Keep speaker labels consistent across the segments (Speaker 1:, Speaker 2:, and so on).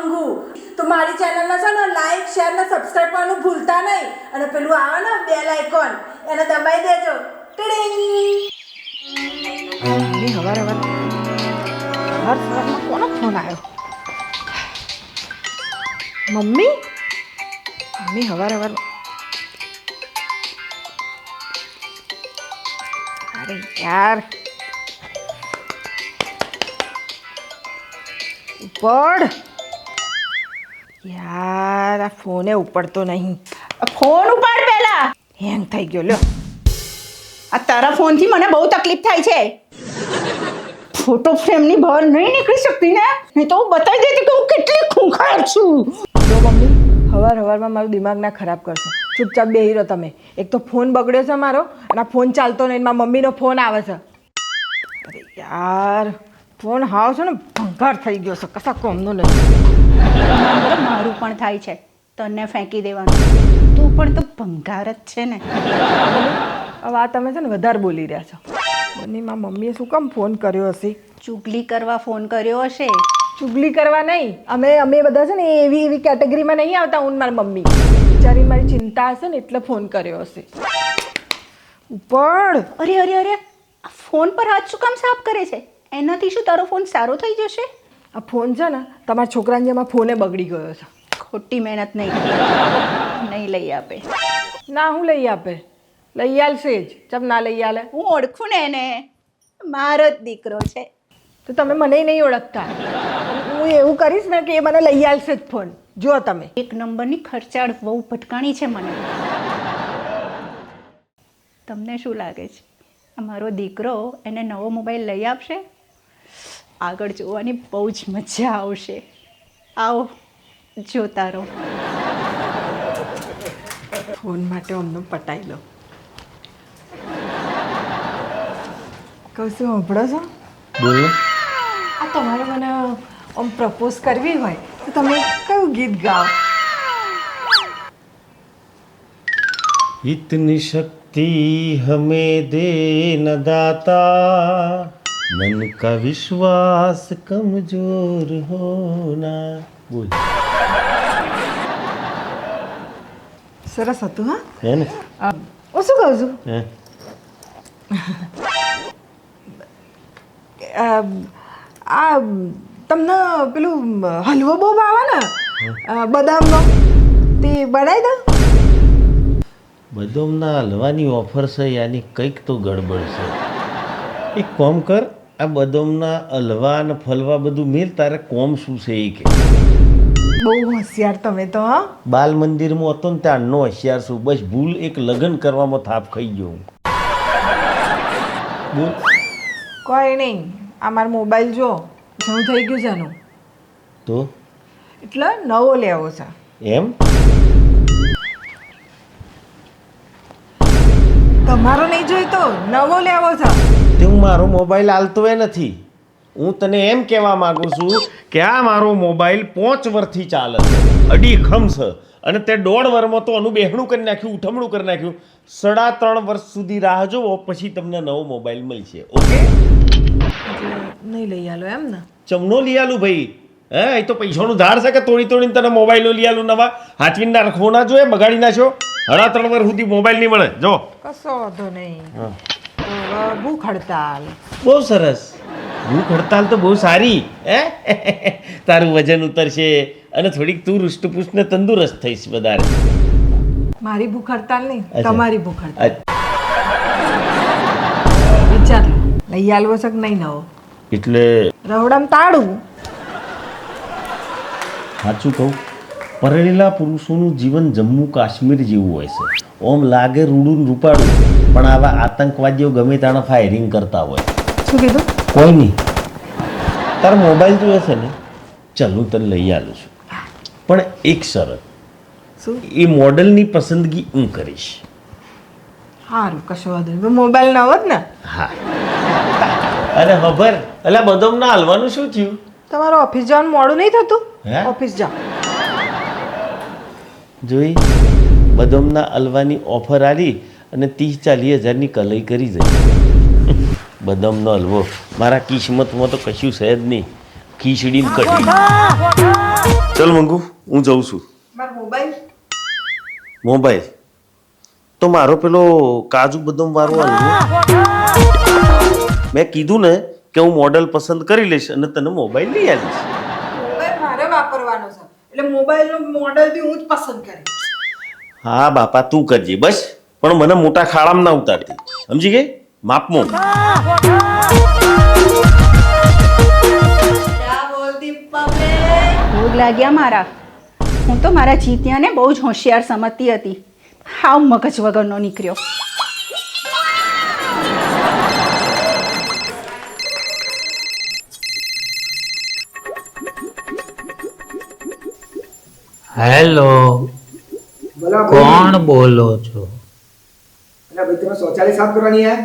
Speaker 1: મંગુ. તો મારી ચેનલને છે ને લાઈક શેર ને સબસ્ક્રાઇબ કરવાનું ભૂલતા નહીં. અને પેલું આવે ને બેલ આઇકોન એને દબાઈ દેજો. ટીડિંગ.
Speaker 2: સવારમાં કોનો ફોન આવ્યો? મમ્મી સવારમાં અરે યાર ઉપડ યાર આ ફોને ઉપડતો નહીં.
Speaker 3: ફોન ઉપાડ પહેલા.
Speaker 2: હેંગ થઈ ગયો લ્યો.
Speaker 3: આ તારા ફોનથી મને બહુ તકલીફ થાય છે. ફોટો ફ્રેમની બહાર નહીં નીકળી શકતી ને, નહીં તો હું બતાવી દેતી કે હું કેટલી ખૂંખાર છું.
Speaker 2: જો મમ્મી સવારમાં મારું દિમાગ ના ખરાબ કરશો. ચૂપચાપ બેહી રહો તમે. એક તો ફોન બગડ્યો છે મારો અને આ ફોન ચાલતો નહીં. મારા મમ્મીનો ફોન આવે છે. અરે યાર ફોન હાવ છે ને ભંગાર થઈ ગયો છે, કશા કોમનો નથી.
Speaker 3: મારું પણ થાય છે, તને ફેંકી દેવાનું. તું પણ તો ભંગાર જ છે ને.
Speaker 2: હવે આ તમે છે ને વધારે બોલી રહ્યા છો. મને મારા મમ્મીએ શું કામ ફોન કર્યો હશે?
Speaker 3: ચુગલી કરવા ફોન કર્યો હશે.
Speaker 2: ચુગલી કરવા નહીં, અમે બધા છે ને એવી કેટેગરીમાં નહીં આવતા. હું મારી મમ્મી બિચારી મારી ચિંતા હશે ને એટલે ફોન કર્યો હશે. ઉપર
Speaker 3: અરે અરે અરે આ ફોન પર હાથ શું કામ સાફ કરે છે? એનાથી શું તારો ફોન સારો થઈ જશે?
Speaker 2: આ ફોન છે ને તમારા છોકરાને જેમાં ફોને બગડી ગયો છે.
Speaker 3: ખોટી મહેનત નહીં લઈ આપે.
Speaker 2: ના હું લઈ આપે, લઈ આલશે જ. ચમ ના લઈ આલે?
Speaker 3: હું ઓળખું ને એને, મારો જ દીકરો છે.
Speaker 2: તો તમે મને નહીં ઓળખતા. હું એવું કરીશ ને કે એ મને લઈ આલશે જ ફોન. જો તમે
Speaker 3: એક નંબરની ખર્ચાળ બહુ ભટકાણી છે મને. તમને શું લાગે છે અમારો દીકરો એને નવો મોબાઈલ લઈ આપશે? આગળ જોવાની બહુ જ મજા આવશે. આવો જોતા રહો.
Speaker 2: ફોન માટે અમને પટાઈ લો. કહું શું સાંભળો છો?
Speaker 4: બોલો.
Speaker 2: આ તમારે મને આમ પ્રપોઝ કરવી હોય તો તમે કયું ગીત ગાઓ?
Speaker 4: इतनी शक्ति हमें दे न दाता, मन का विश्वास कमजोर होना. बोल.
Speaker 2: સરસ હતું. હા
Speaker 4: है ने?
Speaker 2: હું શું કહું છું,
Speaker 4: हैं?
Speaker 2: આ તમને પેલું હલવો બહુ ભાવે ને બદામનો, તે બનાવી દો.
Speaker 4: બદામના હલવાની ઓફર છે, યાની કંઈક તો ગડબડ છે. એક કોમ કર, આ બદામના હલવા ને ફલવા બધું મેલ. તારે કોમ શું છે એ કે.
Speaker 2: બહુ હોશિયાર તમે તો. હા
Speaker 4: બાલ મંદિરમાં હતો ને ત્યારનો હોશિયાર છું. બસ ભૂલ એક લગ્ન કરવામાં થાપ ખાઈ ગયો હું. બોલ.
Speaker 2: કોઈ નહીં, આ મારો મોબાઈલ જો શું થઈ ગયું છે એનું,
Speaker 4: તો
Speaker 2: એટલે નવો લેવો છે.
Speaker 4: એમ
Speaker 2: તમારો નહીં જોઈતો, નવો લેવો છે.
Speaker 4: તે હું મારો મોબાઈલ હાલતો એ નથી. હું તને એમ કહેવા માંગુ છું કે આ મારો મોબાઈલ 5 વર્ષથી ચાલે છે, અડીખમ છે. અને તે 1.5 વર્ષમાં તો આનું બેહણું કરી નાખ્યું, ઉઠમણું કરી નાખ્યું. 3.5 વર્ષ સુધી રાહ જોવો, પછી તમને નવો મોબાઈલ મળશે. ઓકે?
Speaker 2: નહીં લઈ આલો એમ ને?
Speaker 4: ચમનો લઈ આલું ભાઈ. હે એ તો પૈસાનું ધાર છે કે તોડીને તને મોબાઈલો લઈ આલું નવા? હાથવીના રખવો ના જોઈએ, બગાડી નાખ્યો. 3.5 વર્ષ સુધી મોબાઈલ નહીં મળે. જો
Speaker 2: કશો વાંધો નહીં. ભૂખ હડતાલ.
Speaker 4: બહુ સરસ. ભૂખ હડતાલ તો બહુ સારી. હે તારું વજન ઉતરશે અને થોડીક તું હૃષ્ટપુષ્ટ ને તંદુરસ્ત થઈશ વધારે.
Speaker 2: મારી ભૂખ હડતાલ નહીં,
Speaker 4: અચ્છા.
Speaker 2: તમારી ભૂખ હડતાલ. વિચાર લો, લઈ આલવો છે કે નહીં નવો?
Speaker 4: એટલે
Speaker 2: રવડામ તાળું.
Speaker 4: સાચું કહું, પરણેલા પુરુષોનું જીવન જમ્મુ કાશ્મીર જેવું હોય છે. ઓમ લાગે રૂડું ને રૂપાડું, પણ આવા આતંકવાદીઓ ગમે તાણે ફાયરિંગ કરતા હોય.
Speaker 2: શું કીધું?
Speaker 4: કોઈ નહીં. તારો મોબાઈલ જોઈએ છે ને, ચાલ હું તને લઈ આલું છું. પણ એક શરત,
Speaker 2: શું?
Speaker 4: એ મોડલની પસંદગી હું કરીશ.
Speaker 2: સારું, કશો વાંધો નહીં. મોબાઈલ નવો જ ને?
Speaker 4: હા. અરે ખબર, એટલે બદામના હલવાનું શું થયું?
Speaker 2: તમારે ઓફિસ જવાનું મોડું નહીં થતું?
Speaker 4: હે?
Speaker 2: ઓફિસ જાઓ.
Speaker 4: જોઈ, બદામના હલવાની ઓફર આવી અને 30-40 હજારની કલાઈ કરી જાય. બદામનો હલવો મારા કિસ્મતમાં તો કશું છે જ નહીં. ખીચડી ને કઢી. ચલ મંગુ, હું જઉં છું.
Speaker 2: મારો મોબાઈલ
Speaker 4: મોબાઈલ તો મારો પેલો કાજુ બદામ વાળો હલવો, મેં કીધું ને કે હું મોડલ પસંદ કરી લઈશ અને તને મોબાઈલ લઈ આવીશ.
Speaker 2: મોબાઈલ મારે વાપરવાનો છે એટલે મોબાઈલનું મોડલ બી હું જ પસંદ કરીશ.
Speaker 4: હા બાપા, તું કરજે બસ, પણ મને મોટા ખાડામાં ના ઉતારતી, સમજી ગઈ? માપમાં.
Speaker 3: ભોગ લાગ્યા મારા. હું તો મારા જીત્યાને બહુ જ હોશિયાર સમજતી હતી. હાવ મગજ વગરનો નીકળ્યો.
Speaker 5: હેલો,
Speaker 6: બોલો
Speaker 5: કોણ બોલો છો?
Speaker 6: અલા ભાઈ તમે શૌચાલય સાફ કરવાની યાર.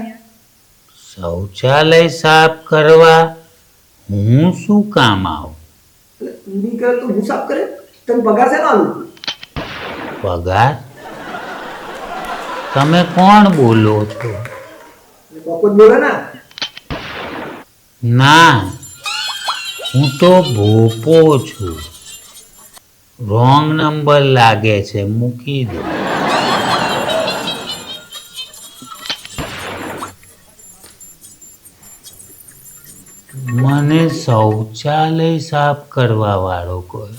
Speaker 5: શૌચાલય સાફ કરવા હું શું કામ આવું?
Speaker 6: એટલે તું બી કરે તો હું સાફ કરે? તને પગાર છે ને આલું?
Speaker 5: પગાર? તમે કોણ બોલો છો?
Speaker 6: એટલે બકો જ બોલે ને.
Speaker 5: ના, હું તો ભોપો છું. રોંગ નંબર લાગે છે, મૂકી દો. મને શૌચાલય સાફ કરવા વાળો કોઈ.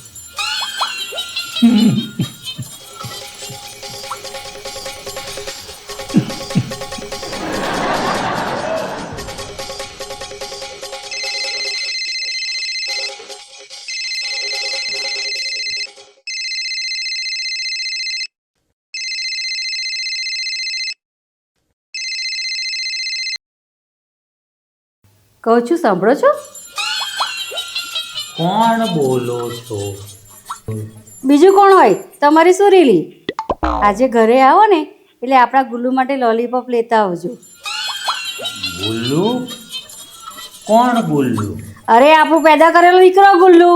Speaker 7: કહું છું સાંભળો છો?
Speaker 5: કોણ બોલો છો?
Speaker 7: બીજું કોણ હોય? તમારી સુરીલી. આજે ઘરે આવો ને એટલે આપણા ગુલ્લુ માટે લોલીપોપ લેતા આવજો.
Speaker 5: ગુલ્લુ? કોણ ગુલ્લુ?
Speaker 7: અરે આપણું પેદા કરેલો દીકરો ગુલ્લુ.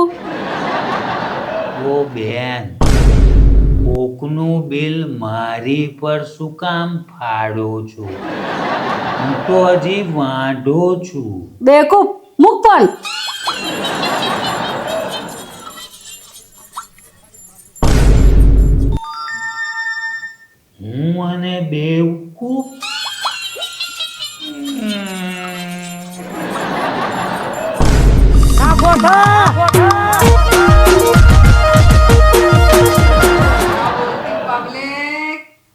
Speaker 5: ઓ બેન, કોકનું બિલ મારી પર શું કામ ફાડો છો? હું તો હજી વાંઢો છું.
Speaker 7: બેકૂફ, મૂક પણ.
Speaker 5: હું અને બેવકૂફ?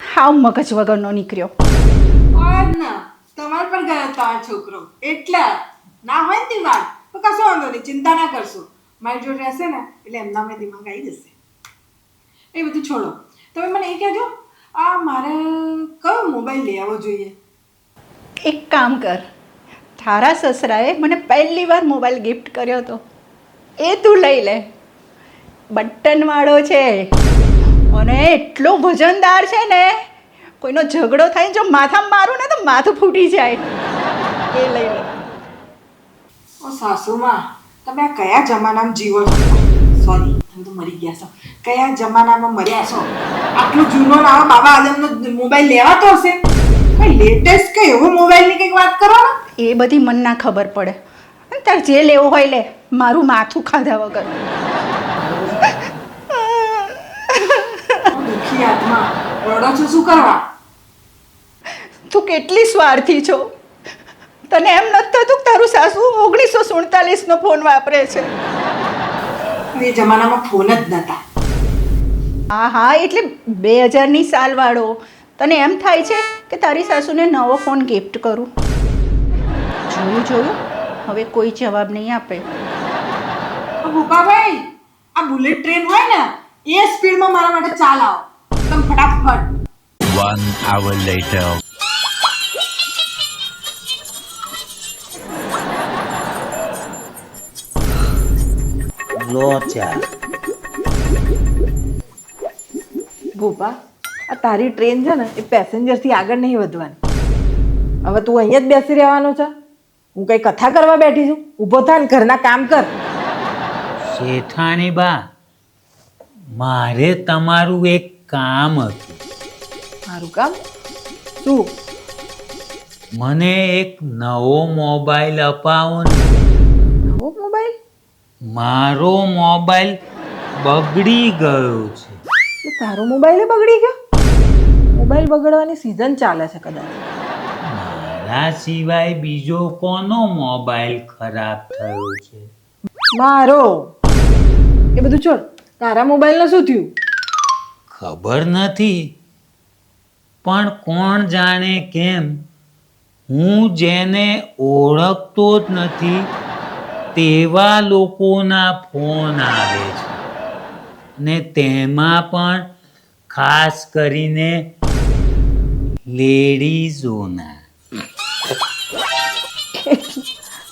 Speaker 3: હાવ મગજ વગરનો નીકળ્યો.
Speaker 1: તમારે પણ ગયો તો આ છોકરો એટલે ના હોય ને દિમાગ તો કશો વાંધો નહીં, ચિંતા ના કરશો. મારી જોડે રહેશે ને એટલે એમના મેં દિમાગ આવી જશે. એ બધું છોડો, તમે મને એ કહેજો આ મારે કયો મોબાઈલ લઈ આવવો જોઈએ?
Speaker 3: એક કામ કર, તારા સસરાએ મને પહેલી વાર મોબાઈલ ગિફ્ટ કર્યો હતો, એ તું લઈ લે. બટનવાળો છે અને એટલો વજનદાર છે ને, કોઈનો ઝઘડો થાય જો માથામાં મારું ને તો માથું ફૂટી જાય. એ લઈ લે.
Speaker 1: ઓ સાસુમાં, તમે આ કયા જમાનામાં જીવો છો? સોરી, તમે તો મરી ગયા છો. કયા જમાનામાં મર્યા છો? આટલું જૂનો ના બાબા આદમનો મોબાઈલ લેવાતો હશે? કઈ લેટેસ્ટ કઈ એવો મોબાઈલની કંઈક વાત કરો ને.
Speaker 3: એ બધી મન ના ખબર પડે. તાર જે લેવો હોય લે, મારું માથું ખાધા વગર.
Speaker 1: દુખી આત્મા રડો છો શું કરવા?
Speaker 3: તું કેટલી સ્વાર્થી છો. તને એમ નથી થતું કે તારું સાસુ 1947નો ફોન વાપરે છે?
Speaker 1: એ જમાનામાં ફોન જ નતા.
Speaker 3: હા હા, એટલે 2000ની સાલ વાળો. તને એમ થાય છે કે તારી સાસુને નવો ફોન ગિફ્ટ કરું? જોયું, હવે કોઈ જવાબ નહીં આપે.
Speaker 1: ભૂપાભાઈ, આ બુલેટ ટ્રેન હોય ને એ સ્પીડમાં મારા માટે ચાલાવો એકદમ ફટાફટ.
Speaker 8: 1 hour later.
Speaker 4: લો ચા.
Speaker 2: ભૂપા, આ તારી ટ્રેન છે ને એ પેસેન્જરથી આગળ નહીં વધવાની. હવે તું અહીંયા જ બેસી રહેવાનો છે? હું કઈ કથા કરવા બેઠી છું? ઊભો થા ને ઘરના કામ કર.
Speaker 5: શેઠાણી બા, મારે તમારું એક કામ હતું.
Speaker 2: મારું કામ શું?
Speaker 5: મને એક નવો મોબાઈલ અપાવો ને.
Speaker 2: નવો મોબાઈલ?
Speaker 5: મારો મોબાઈલ બગડી ગયો છે.
Speaker 2: તો તારો મોબાઈલ બગડી ગયો? મોબાઈલ બગડવાની સિઝન ચાલે છે કદાચ.
Speaker 5: મારા સિવાય બીજો કોનો મોબાઈલ ખરાબ થયો છે?
Speaker 2: મારો. એ બધું છોડ, તારા મોબાઈલને શું થયું?
Speaker 5: ખબર નથી, પણ કોણ જાણે કેમ હું જેને ઓળખતો જ નથી તેવા લોકોના ફોન આવે છે, ને તેમાં પણ ખાસ કરીને લેડીઝોના.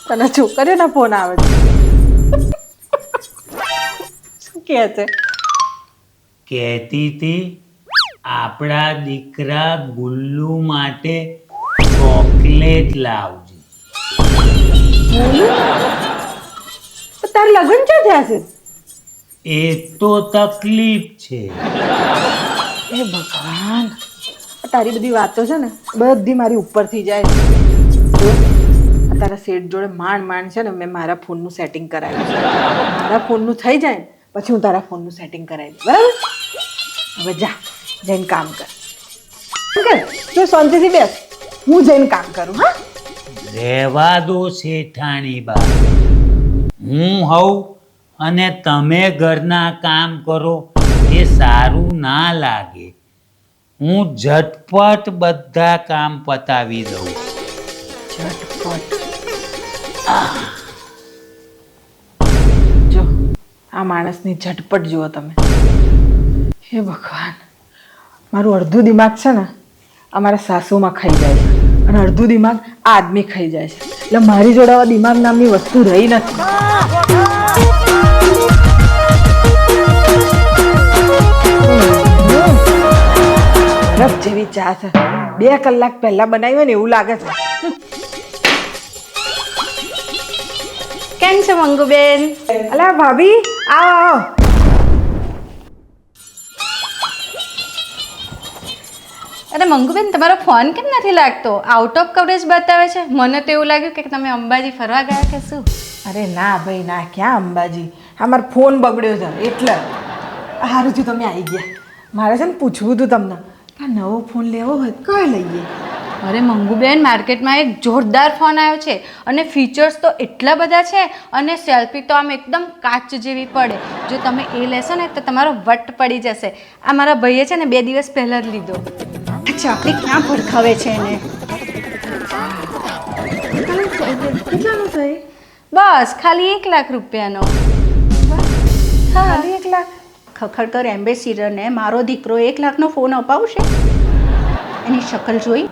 Speaker 2: તને છોકરીઓના ફોન આવે છે? શું કહે છે?
Speaker 5: કહેતી હતી આપણા દીકરા ગુલ્લુ માટે ચોકલેટ લાવજે.
Speaker 2: તારે લગ્ન ક્યાં થયા છે?
Speaker 5: એ તો તકલીફ છે.
Speaker 2: એ ભગવાન, તારી બધી વાતો છે ને બધી મારી ઉપરથી જાય. જો, આ તારા શેઠ જોડે માંડ છે ને મેં મારા ફોનનું સેટિંગ કરાવ્યું છે. મારા ફોનનું થઈ જાય ને પછી હું તારા ફોનનું સેટિંગ કરાવી દઉં, બરાબર? હવે જા, જઈને કામ કર. જો શાંતિથી બેસ, હું જઈને કામ કરું. હા,
Speaker 5: રહેવા દો શેઠાણી બા, હું હોઉં અને તમે ઘરના કામ કરો એ સારું ના લાગે. હું ઝટપટ બધા કામ પતાવી દઉં.
Speaker 2: ઝટપટ. જો આ માણસની ઝટપટ જુઓ તમે. હે ભગવાન, મારું અડધું દિમાગ છે ને અમારા સાસુમાં ખાઈ જાય છે અને અડધું દિમાગ આ આદમી ખાઈ જાય છે. એટલે મારી જોડે આવા દિમાગ નામની વસ્તુ રહી નથી. બરફ જેવી ચા છે, 2 કલાક પહેલા બનાવી હોય ને એવું લાગે છે.
Speaker 7: કેમ છો મંગુબેન?
Speaker 2: અલા ભાભી, આવો આવો.
Speaker 7: અરે મંગુબેન, તમારો ફોન કેમ નથી લાગતો? આઉટ ઓફ કવરેજ બતાવે છે. મને તો એવું લાગ્યું કે તમે અંબાજી ફરવા ગયા કે શું?
Speaker 2: અરે ના ભાઈ ના, ક્યાં અંબાજી? હા, મારો ફોન બગડ્યો છે એટલે. સારું થયું તમે આવી ગયા. મારે છે ને પૂછવું હતું તમને કે આ નવો ફોન લેવો હોય તો કયો લઈએ?
Speaker 7: અરે મંગુબેન, માર્કેટમાં એક જોરદાર ફોન આવ્યો છે અને ફીચર્સ તો એટલા બધા છે અને સેલ્ફી તો આમ એકદમ કાચ જેવી પડે. જો તમે એ લેશો ને તો તમારો વટ પડી જશે. આ મારા ભાઈએ છે ને 2 દિવસ પહેલાં જ લીધો.
Speaker 3: ચાકડી ક્યાં ભડકાવે છે એને?
Speaker 2: કેટલાનો થાય?
Speaker 7: બસ ખાલી 1 લાખ રૂપિયાનો.
Speaker 2: ખાલી 1 લાખ?
Speaker 3: ખખડતર એમ્બેસિડરને મારો દીકરો 1 લાખનો ફોન અપાવશે? એની શકલ જોઈ?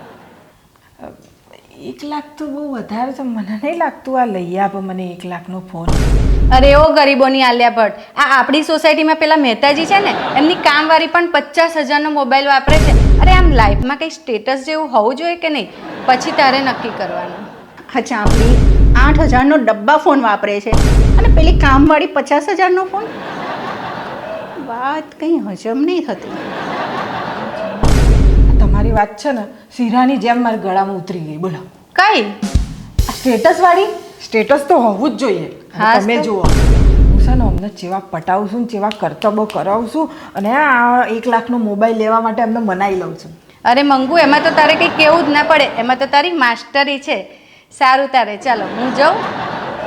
Speaker 2: 1 લાખ તો બહુ વધારે છે. મને નહીં લાગતું આ લઈ આપે મને 1 લાખનો ફોન.
Speaker 7: અરે ઓ ગરીબોની આલિયા ભટ્ટ, આ આપણી સોસાયટીમાં પેલા મહેતાજી છે ને એમની કામવાળી પણ 50,000નો મોબાઈલ વાપરે છે. અરે આમ લાઈફમાં કંઈ સ્ટેટસ જેવું હોવું જોઈએ કે નહીં, પછી તારે નક્કી કરવાનું.
Speaker 3: આ ચાપડી 8,000નો ડબ્બા ફોન વાપરે છે અને પેલી કામવાળી 50,000નો ફોન? વાત કંઈ હજમ નહીં થતી.
Speaker 2: તમારી વાત છે ને શીરાની જેમ મારા ગળામાં ઉતરી ગઈ. બોલો,
Speaker 7: કઈ
Speaker 2: આ સ્ટેટસ વાળી? સ્ટેટસ તો હોવું જ જોઈએ.
Speaker 7: હા,
Speaker 2: તમે
Speaker 7: તો.
Speaker 2: જુઓ, હું છે ને અમને જેવા પટાવું છું ને જેવા કરતબો કરાવું છું અને આ 1 લાખનો મોબાઈલ લેવા માટે અમને મનાઈ લઉં છું.
Speaker 7: અરે મંગુ, એમાં તો તારે કંઈ કહેવું જ ના પડે, એમાં તો તારી માસ્ટરી છે. સારું તારે, ચાલો હું જાઉં.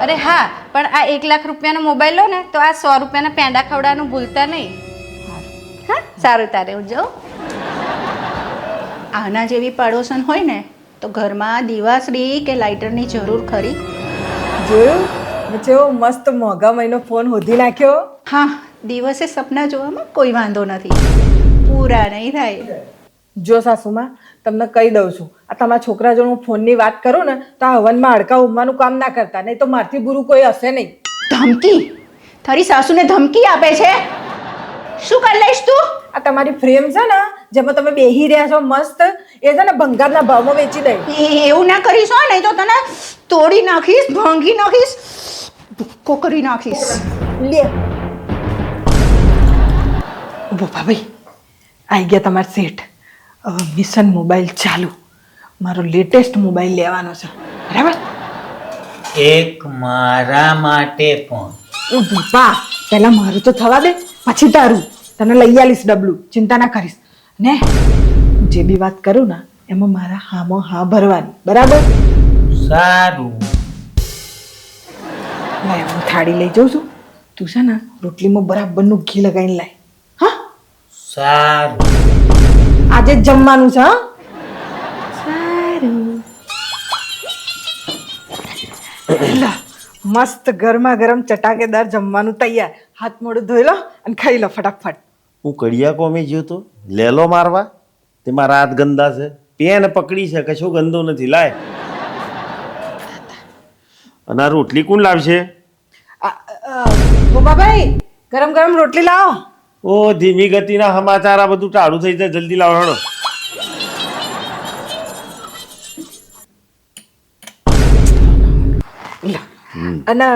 Speaker 7: અરે હા, પણ આ 1 લાખ રૂપિયાનો મોબાઈલ લો ને તો આ 100 રૂપિયાના પેંડા ખવડાવવાનું ભૂલતા નહીં. હા, સારું તારે, હું જાઉં.
Speaker 3: આના જેવી પાડોશન હોય ને તો ઘરમાં દિવાસળી કે લાઇટરની જરૂર ખરી?
Speaker 2: જોયું મેં કેવો મસ્ત મોંઘા મહિનો ફોન હોધી નાખ્યો.
Speaker 3: હા, દિવસે સપના જોવામાં કોઈ વાંધો નથી, પૂરા નહીં થાય.
Speaker 2: જો સાસુમાં તમને કહી દઉં છું, આ તમારા છોકરા જોડે હું ફોનની વાત કરું ને તો આ હવનમાં હડકા ઉમવાનું કામ ના કરતા, નહીં તો મારથી બુરું કોઈ હશે નહીં.
Speaker 3: ધમકી? તારી સાસુને ધમકી આપે છે? શું કરી લઈશ તું?
Speaker 2: આ તમારી ફ્રેમ છે ને જેમાં તમે બેહી રહ્યા છો મસ્ત, એ છે ને ભંગારના ભાવમાં વેચી દે.
Speaker 3: એવું ના કરીશ હો, નહીં તો તને તોડી નાખીશ, ભાંગી નાખીશ, ભૂક્કો કરી નાખીશ.
Speaker 2: લે ઉભો ભાભી, આવી ગયા તમારા શેઠ. હવે મિશન મોબાઈલ ચાલુ. મારો લેટેસ્ટ મોબાઈલ લેવાનો છે, બરાબર?
Speaker 5: એક મારા માટે પણ
Speaker 2: હું ધૂપા પહેલા મારું તો થવા દે, પછી તારું. તને લઈ આલીશ ડબલું, ચિંતા ના કરીશ. ને હું જે બી વાત કરું ને એમાં મારા હામાં હા ભરવાની, બરાબર?
Speaker 5: સારું.
Speaker 2: લાય હું થાળી લઈ જાઉં છું, તું છે ને રોટલીમાં બરાબરનું ઘી લગાવીને લાય. હા,
Speaker 5: સારું.
Speaker 2: આજે જ જમવાનું છે. હા, સારું. લા, મસ્ત ગરમા ગરમ ચટાકેદાર જમવાનું તૈયાર. હાથ મોઢું ધોઈ લો અને ખાઈ લો ફટાફટ.
Speaker 4: હું કડિયા કોમે ગયો તો લેલો મારવા, તે મારા હાથ ગંદા છે. પેન પકડી છે, કશો ગંદો નથી. લાય. અને આ રોટલી કોણ લાવશે?
Speaker 2: ગોપાભાઈ, ગરમ ગરમ રોટલી લાવો.
Speaker 4: ઓ ધીમી ગતિના સમાચાર, આ બધું ટાળું થઈ જાય. જલ્દી લાવો હેડો.
Speaker 2: લા. અને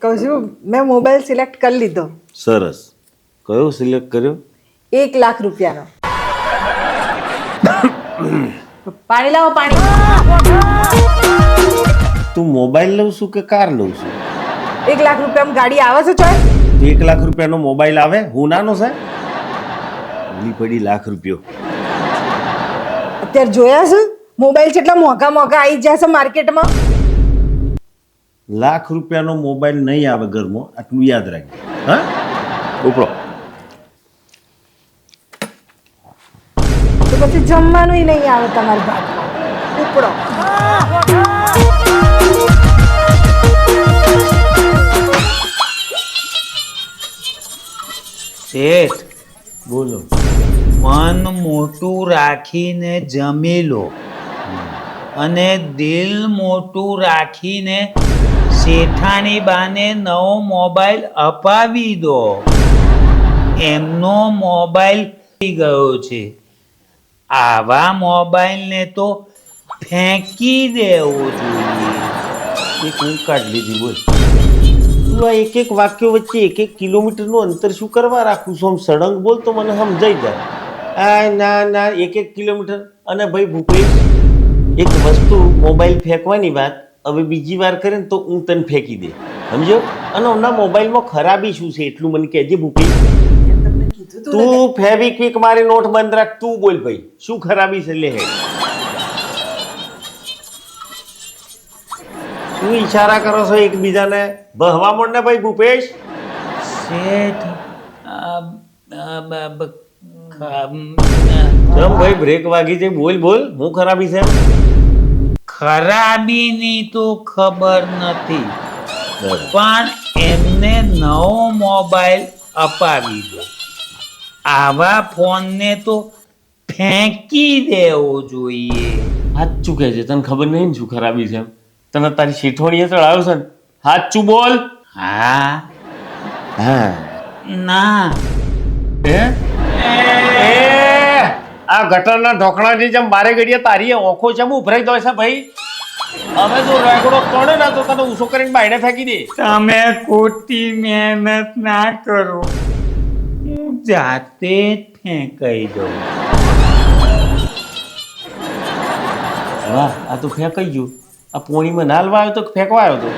Speaker 2: કહું છું, મેં મોબાઈલ સિલેક્ટ કરી લીધો.
Speaker 4: સરસ. કયો સિલેક્ટ કર્યો?
Speaker 2: 1 લાખ રૂપિયાનો. પાણી લાવો, પાણી.
Speaker 4: તું મોબાઈલ લઉં છું કે કાર લઉં છું?
Speaker 2: 1 લાખ રૂપિયામાં ગાડી આવે છે ચોય?
Speaker 4: 1 લાખ રૂપિયાનો મોબાઈલ આવે? હું નાનો છે? ઓલી પડી લાખ રૂપિયો.
Speaker 2: અત્યારે જોયા છે મોબાઈલ કેટલા મોંઘા મોંઘા આવી જાય છે માર્કેટમાં.
Speaker 4: લાખ રૂપિયાનો મોબાઈલ નહીં આવે ઘરમાં, આટલું યાદ રાખજો. હા, ઉપડો.
Speaker 2: તો પછી જમવાનું નહીં આવે તમારા ભાગમાં. ઉપડો.
Speaker 5: શેઠ,
Speaker 4: બોલો.
Speaker 5: મન મોટું રાખીને જમી લો અને દિલ મોટું રાખીને શેઠાણી બાને નવો મોબાઈલ અપાવી દો. એમનો મોબાઈલ થઈ ગયો છે. આવા મોબાઈલને તો ફેંકી દેવો જોઈએ.
Speaker 4: એક ઊંઘ કાઢ લીધી. બોલ. તું આ એક એક વાક્યો વચ્ચે 1 કિલોમીટરનું અંતર શું કરવા રાખું છું? આમ સળંગ બોલ તો મને સમજાઈ જાય. આ ના ના 1 કિલોમીટર. અને ભાઈ ભૂપેશ, એક વસ્તુ મોબાઈલ ફેંકવાની વાત હવે બીજી વાર કરે ને તો હું તને ફેંકી દે, સમજો? અને હમણાં મોબાઈલમાં ખરાબી શું છે એટલું મને કહેજે ભૂપેશ. તું ફેવિક્વિક મારી નોટ બંધ રાખ. તું બોલ ભાઈ, શું ખરાબી છે? લે હેડ. શું ઈશારા કરો છો એકબીજાને? બહવા માંડ ને ભાઈ ભૂપેશ.
Speaker 5: શેઠ,
Speaker 4: ચમ ભાઈ બ્રેક વાગી છે? બોલ બોલ, હું ખરાબી છે?
Speaker 5: ખરાબીની તો ખબર નથી, પણ એમને નવો મોબાઈલ અપાવી દો. આવા ફોનને તો ફેંકી દેવો જોઈએ.
Speaker 4: સાચું કહે છે. તને ખબર નહીં ને શું ખરાબી છે? તને તારી શેઠવાણીએ ચડાવ્યો છે ને? સાચું બોલ.
Speaker 5: હા.
Speaker 4: હા.
Speaker 5: ના.
Speaker 4: આ ગટરના ઢોકણાની જેમ બારે ઘડીએ તારી ઓખો છે ઉભરાઈ દો છે ભાઈ. હવે જો રેગડો તોડે ને તો તને ઊંચો કરીને બાયણે ફેંકી દે.
Speaker 5: તમે ખોટી મહેનત ના કરો, હું જાતે જ ફેંકાઈ દઉં.
Speaker 4: વાહ, આ તો ફેંકાઈ ગયું. આ પોણીમાં નાલવા આવ્યો તો ફેંકવા આવ્યો તો.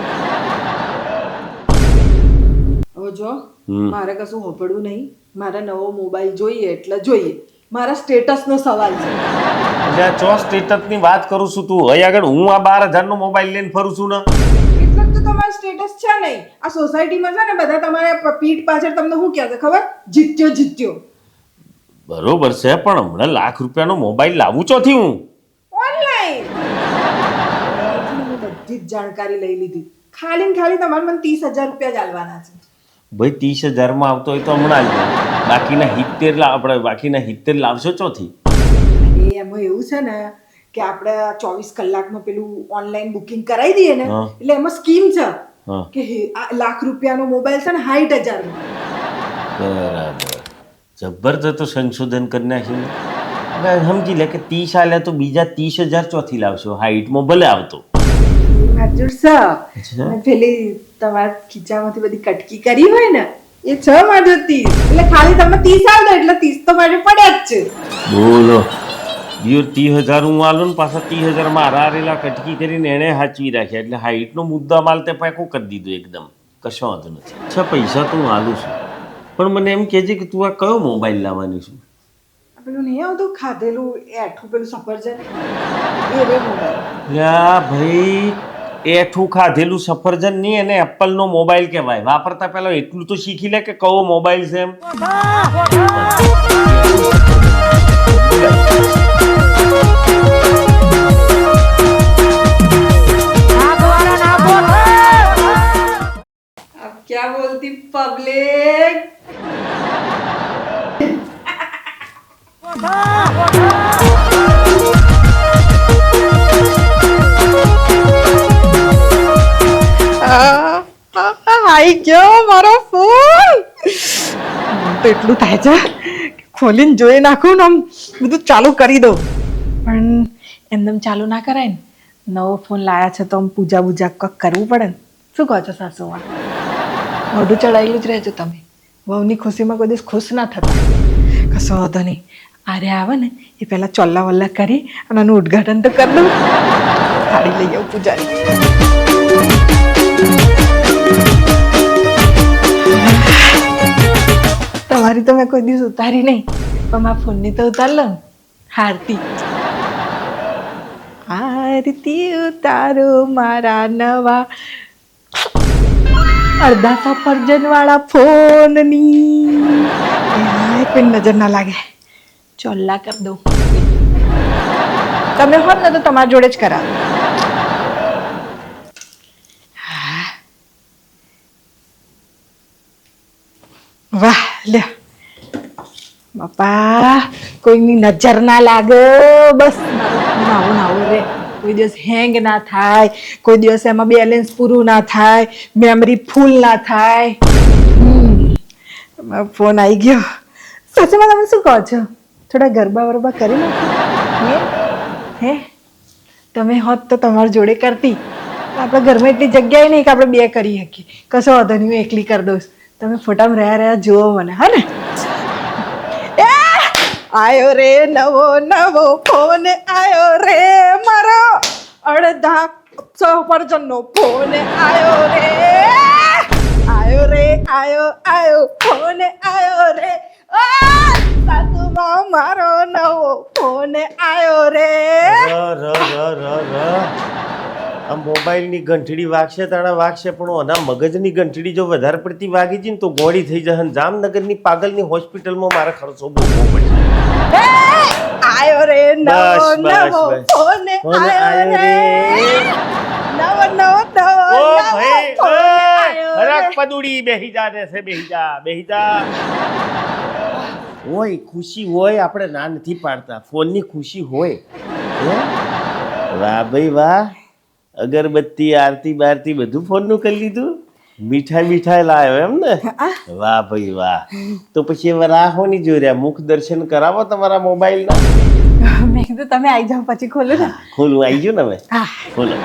Speaker 2: હવે જો મારે કશું હોપડવું નહીં. મારે નવો મોબાઈલ જોઈએ એટલે જોઈએ. મારા સ્ટેટસનો સવાલ છે.
Speaker 4: એટલે આ ચો સ્ટેટસની વાત કરું છું તું? અહીં આગળ હું આ 12,000 નો મોબાઈલ લઈને ફરું છું ને.
Speaker 2: એટલે તો તમારું સ્ટેટસ છે નહીં. આ સોસાયટીમાં છે ને બધા તમારે પીઠ પાછળ તમને શું કહે છે ખબર? જીત્યો જીત્યો.
Speaker 4: બરોબર છે, પણ હમણાં લાખ રૂપિયાનો મોબાઈલ લાવું ચોથી હું?
Speaker 2: ઓનલાઈન બધી જ જાણકારી લઈ લીધી. ખાલી ને ખાલી તમારે મને 30,000 રૂપિયા જ આલવાના છે.
Speaker 4: ભાઈ 30,000 માં આવતો હોય તો હમણાં જ બાકીના 70 આપણે બાકીના 70 લાવશો ચોથી?
Speaker 2: અરે એમાં એવું છે ને કે આપણે 24 કલાકમાં પેલું ઓનલાઈન બુકિંગ કરાવી દઈએ ને, એટલે એમાં સ્કીમ છે કે આ લાખ રૂપિયાનો મોબાઈલ છે ને 60,000 માં.
Speaker 4: બરાબર. જબરદસ્ત સંશોધન કરી નાખ્યું. હવે સમજી લે કે 30 આલે તો બીજા 30,000 ચોથી લાવશો? હાઈટમાં ભલે આવતો.
Speaker 2: પેલી તમારા ખીચામાંથી બધી કટકી કરી હોય ને એ છ માજો 30, એટલે ખાલી તમે 30 આવ દો એટલે 30 તો મારે પડ્યા જ છે.
Speaker 4: બોલો, દિયોર 30,000 હું આલું ને પાછા 30,000 મારા આરેલા કટકી કરીને એને હાચવી રાખ્યા. એટલે હાઈટનો મુદ્દા માલ તે પાકો કરી દીધો એકદમ. કશો વાંધો નથી. અચ્છા, પૈસા તો હું આલું છું, પણ મને એમ કહેજે કે તું આ કયો મોબાઈલ લાવવાની છું?
Speaker 2: પેલું નહીં આવતું ખાધેલું એઠું પેલું સફરજન એ રે મોબાઈલ.
Speaker 4: યા ભાઈ, એઠું ખાધેલું સફરજન નહીં, એને એપલનો મોબાઈલ કહેવાય. વાપરતા પહેલા એટલું તો શીખી લે કે કયો મોબાઈલ છે એમ.
Speaker 2: अब क्या बोलती पब्लिक? આઈ ગયો મારો ફોન. તો એટલું થાય છે કે ખોલીને જોઈ નાખું ને આમ બધું ચાલુ કરી દઉં, પણ એમનેમ ચાલુ ના કરાય ને. નવો ફોન લાયા છે તો આમ પૂજા બૂજા કંઈક કરવું પડે ને. શું કહો છો સાસુમાં? મોઢું ચડાયેલું જ રહેજો તમે. વહુની ખુશીમાં કોઈ દિવસ ખુશ ના થતા. કશો વાંધો નહીં, આરે આવે ને એ પહેલાં ચોલ્લા વલ્લા કરી અને એનું ઉદ્ઘાટન તો કરી દઉં. થાળી લઈ આવું પૂજાની. તમારી તો મેં કોઈ દિવસ ઉતારી નહીં, પણ મારા ફોનની તો ઉતાર લો ને. હારતી આરતી ઉતારો મારા નવા અડધા સફરજન વાળા ફોનની. કોઈ નજર ના લાગે, ચોલ્લા કરી દઉં. તમે હોત ને તો તમારી જોડે જ કરાવ. વાહ લ્યો બાપા, કોઈની નજર ના લાગે, બસ આવું આવું રે. કોઈ દિવસ હેંગ ના થાય, કોઈ દિવસ એમાં બેલેન્સ પૂરું ના થાય, મેમરી ફૂલ ના થાય. ફોન આવી ગયો. સાચુમાં તમે શું કહો છો? થોડા ગરબા વરબા કરી નાખો. હે તમે હોત તો તમારી જોડે કરતી. આપણા ઘરમાં એટલી જગ્યાએ નહીં કે આપણે બે કરી શકીએ. કશો વાંધો નહીં, હું એકલી કરી દઉં. તમે ફોટામાં રહ્યા જુઓ મને, હા ને? આયો રે નવો નવો ફોન આયો રે મારો અડધા સફરજનનો ફોન આયો રે. આયો રે આયો આયો ફોન આયો રે. સાસુમાં મારો નવો ફોન આયો રે.
Speaker 4: આ મોબાઈલની ઘંટડી વાગશે તાણા વાગશે, પણ ઓના મગજની ઘંટડી જો વધારે પડતી વાગી છે ને તો ગોળી થઈ જશે. જામનગરની પાગલની હોસ્પિટલમાં મારે ખર્ચો ભોગવવો પડશે.
Speaker 2: આયો રે નવો નવો ફોન આયો રે. નવો નવો નવો
Speaker 4: ઓ
Speaker 2: નવો
Speaker 4: ભાઈ,
Speaker 2: ફોન આયો રે.
Speaker 4: હરક પદુડી બેહી જા રે છે, બેહી જા બેહી જા. હોય ખુશી હોય, આપણે ના નથી પાડતા. ફોનની ખુશી હોય. વાહ ભાઈ વાહ, અગરબત્તી આરતી બારતી બધું ફોનનું કરી લીધું. મીઠાઈ મીઠાઈ લાવ્યો એમ ને? વાહ ભાઈ વાહ. તો પછી હવે રાહોની જોઈ રહ્યા, મુખ દર્શન કરાવો તમારા મોબાઈલના.
Speaker 2: મેં કીધું તમે આવી જાઓ પછી ખોલો ને.
Speaker 4: ખોલું, આવી ગયું ને હવે? ખોલો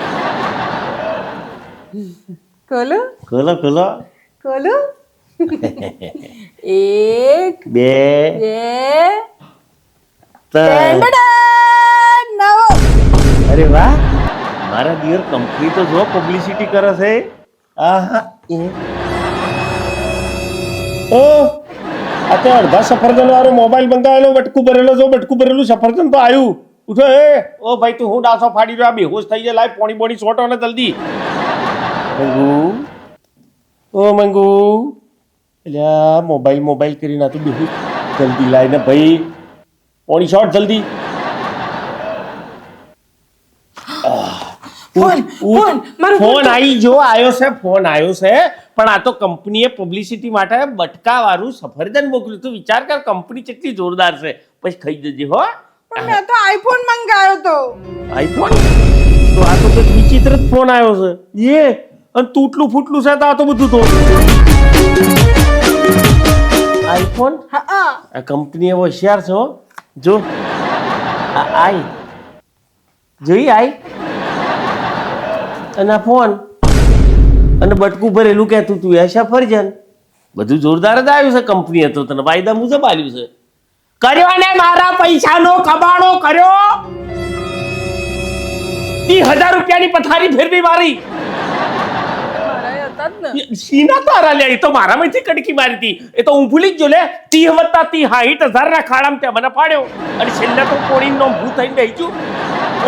Speaker 2: ખોલો
Speaker 4: ખોલો ખોલો.
Speaker 2: ખોલો. એક
Speaker 4: બે
Speaker 2: બે
Speaker 4: ત્રણ.
Speaker 2: નવો.
Speaker 4: અરે વાહ, મારા દિયર કંપની તો જો પબ્લિસિટી કરે છે. આહા ઓ આ તો અડધા સફરજન વાળો મોબાઈલ બંધાયેલો, બટકું ભરેલો જો, બટકું ભરેલું સફરજન તો આવ્યું. ઉઠો એ. ઓ ભાઈ તું હું ડાસો ફાડી રહ્યો, આ બેહોશ થઈ જાય. લાય પોણી બોણી સોટો ને જલ્દી. મંગુ, ઓ મંગુ, એટલે મોબાઈલ મોબાઈલ કરી નાખું બેહોશ. જલ્દી લાય ને ભાઈ, પોણી શોટ જલ્દી. ફોન આવી જો આવ્યો છે, ફોન આવ્યો છે, પણ આ તો કંપનીએ પબ્લિસિટી માટે બટકા વાળું સફરજન મોકલ્યું. તું વિચાર કર, કંપની કેટલી જોરદાર છે. પછી ખાઈ જજે હો.
Speaker 2: પણ મેં તો આઈફોન મંગાવ્યો તો.
Speaker 4: આઈફોન? તો આ તો કંઈક વિચિત્ર જ ફોન આવ્યો છે. એ અને તૂટલું ફૂટલું છે તો આ તો બધું તો આઈફોન.
Speaker 2: હા
Speaker 4: આ કંપની હોશિયાર છે હો. જો આ આઈ જોઈ આઈ અને આ ફોન અને બટકું ભરેલું કહેતું તું એ સફરજન. બધું જોરદાર જ આવ્યું છે. કંપનીએ તો તને વાયદા મુજબ આવ્યું છે. કર્યો ને મારા પૈસાનો કબાડો કર્યો. 30,000 રૂપિયાની પથારી ફેરવી મારી.
Speaker 2: મારા હતા જ
Speaker 4: સીના તારા લે એ તો મારામાંથી કડકી મારી હતી એ તો હું ભૂલી જ જો લે 30 + 30 60,000 ના ખાડામાં તે મને પાડ્યો અને છેલ્લે તો કોણીનો ભૂ થઈને બેહી ગયું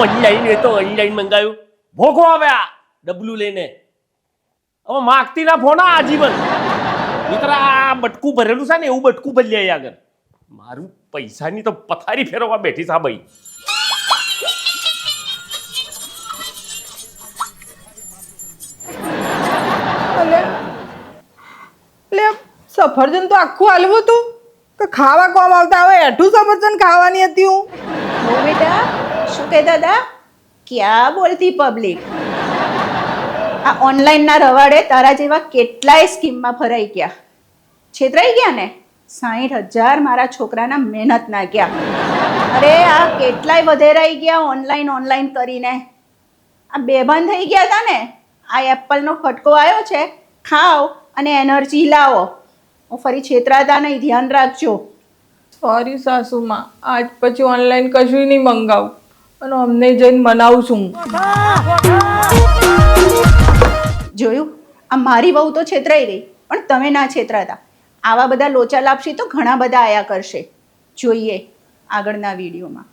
Speaker 4: ઓનલાઈન એ તો ઓનલાઈન મંગાવ્યું ભોગો આવે આ ડબલું લઈને હવે માગતી ના ફોન આજીવન મિત્ર આ બટકું ભરેલું છે ને એવું બટકું ભરી લે આગળ મારું પૈસાની તો પથારી ફેરવવા બેઠી છે ભાઈ
Speaker 2: એટલે સફરજન તો આખું હાલવું હતું કે ખાવા કોમ આવતા હવે એઠું સફરજન ખાવાની હતી હું
Speaker 3: ઓ બેટા શું કહે દાદા ક્યાં બોલતી પબ્લિક આ ઓનલાઈનના રવાડે તારા જેવા કેટલાય સ્કીમમાં ફરાઈ ગયા છેતરાઈ ગયા ને 60,000 મારા છોકરાના મહેનતના ગયા અરે આ કેટલાય વધેરાઈ ગયા ઓનલાઈન કરીને આ બેભાન થઈ ગયા હતા ને આ એપલનો ફટકો આવ્યો છે ખાઓ અને એનર્જી લાવો હું ફરી છેતરાતા નહીં ધ્યાન રાખજો
Speaker 2: સોરી સાસુમાં આજ પછી ઓનલાઈન કશું નહીં મંગાવું અને અમને જઈને મનાવું છું
Speaker 3: જોયું આ મારી વહુ તો છેતરાઈ રહી પણ તમે ના છેતરાતા આવા બધા લોચા લાપસી તો ઘણા બધા આયા કરશે જોઈએ આગળના વિડીયોમાં